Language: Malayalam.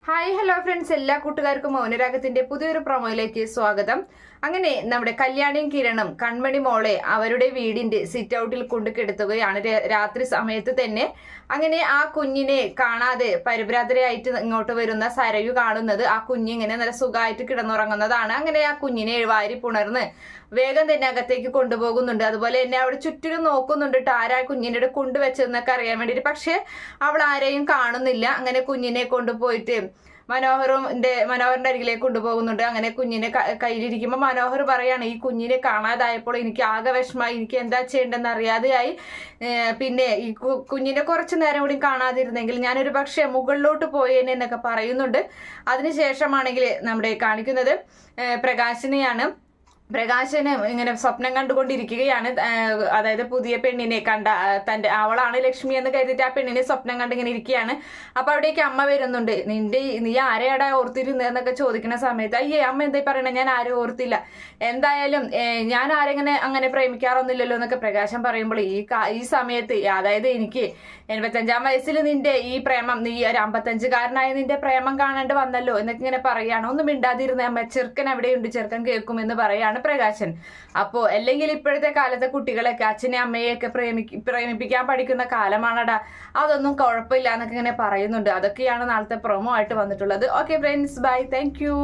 ഹായ് ഹലോ ഫ്രണ്ട്സ്, എല്ലാ കൂട്ടുകാർക്കും മൗനരാഗത്തിന്റെ പുതിയൊരു പ്രൊമോയിലേക്ക് സ്വാഗതം. അങ്ങനെ നമ്മുടെ കല്യാണിയും കിരണും കൺമണി മോളെ അവരുടെ വീടിന്റെ സിറ്റ് ഔട്ടിൽ കൊണ്ട് കിടത്തുകയാണ് രാത്രി സമയത്ത് തന്നെ. അങ്ങനെ ആ കുഞ്ഞിനെ കാണാതെ പരിഭ്രാന്തരായിട്ട് ഇങ്ങോട്ട് വരുന്ന സരയു കാണുന്നത് ആ കുഞ്ഞിങ്ങനെ നല്ല സുഖമായിട്ട് കിടന്നുറങ്ങുന്നതാണ്. അങ്ങനെ ആ കുഞ്ഞിനെ വാരി പുണർന്ന് വേഗം തന്നെ അകത്തേക്ക് കൊണ്ടുപോകുന്നുണ്ട്. അതുപോലെ തന്നെ അവിടെ ചുറ്റിലും നോക്കുന്നുണ്ട് ആരാ കുഞ്ഞിനെ കൊണ്ടുവച്ചതെന്നൊക്കെ അറിയാൻ വേണ്ടിയിട്ട്. പക്ഷെ അവൾ ആരെയും കാണുന്നില്ല. അങ്ങനെ കുഞ്ഞിനെ കൊണ്ടുപോയിട്ട് മനോഹറിന്റെ അരികിലേക്ക് കൊണ്ടുപോകുന്നുണ്ട്. അങ്ങനെ കുഞ്ഞിനെ കയ്യിലിരിക്കുമ്പോൾ മനോഹർ പറയാണ്, ഈ കുഞ്ഞിനെ കാണാതായപ്പോൾ എനിക്ക് ആകെ വിഷമായി, എനിക്ക് എന്താ ചെയ്യേണ്ടെന്ന് അറിയാതെയായി. പിന്നെ ഈ കുഞ്ഞിനെ കുറച്ചു നേരം കൂടി കാണാതിരുന്നെങ്കിൽ ഞാനൊരു പക്ഷേ മുകളിലോട്ട് പോയേനെ എന്നൊക്കെ പറയുന്നുണ്ട്. അതിനുശേഷമാണെങ്കിൽ നമ്മുടെ കാണിക്കുന്നത് പ്രകാശിനെയാണ്. പ്രകാശന് ഇങ്ങനെ സ്വപ്നം കണ്ടുകൊണ്ടിരിക്കുകയാണ്. അതായത് പുതിയ പെണ്ണിനെ കണ്ട അവളാണ് ലക്ഷ്മി എന്ന് കരുതിയിട്ട് ആ പെണ്ണിനെ സ്വപ്നം കണ്ടിങ്ങനെ ഇരിക്കുകയാണ്. അപ്പൊ അവിടേക്ക് അമ്മ വരുന്നുണ്ട്. നീ ആരെയാടാ ഓർത്തിരുന്നതെന്നൊക്കെ ചോദിക്കുന്ന സമയത്ത് അയ്യേ അമ്മ എന്താ പറയണേ, ഞാൻ ആരും ഓർത്തില്ല, എന്തായാലും ഞാൻ ആരെങ്ങനെ അങ്ങനെ പ്രേമിക്കാറൊന്നുമില്ലല്ലോ എന്നൊക്കെ പ്രകാശം പറയുമ്പോൾ ഈ സമയത്ത് അതായത് എനിക്ക് 85-ാം വയസ്സിൽ നിന്റെ ഈ പ്രേമം, നീ ഒരു 55-കാരനായ നിന്റെ പ്രേമം കാണാണ്ട് വന്നല്ലോ എന്നൊക്കെ ഇങ്ങനെ പറയാണ്. ഒന്നും മിണ്ടാതിരുന്ന അമ്മ, ചെറുക്കൻ എവിടെയുണ്ട്, ചെറുക്കൻ കേൾക്കുമെന്ന് പറയാണ് പ്രകാശൻ. അപ്പോ അല്ലെങ്കിൽ ഇപ്പോഴത്തെ കാലത്തെ കുട്ടികളൊക്കെ അച്ഛനെ അമ്മയെയൊക്കെ പ്രേമിപ്പിക്കാൻ പഠിക്കുന്ന കാലമാണടാ, അതൊന്നും കുഴപ്പമില്ല എന്നൊക്കെ ഇങ്ങനെ പറയുന്നുണ്ട്. അതൊക്കെയാണ് നാളത്തെ പ്രൊമോ ആയിട്ട് വന്നിട്ടുള്ളത്. Okay friends, bye, thank U.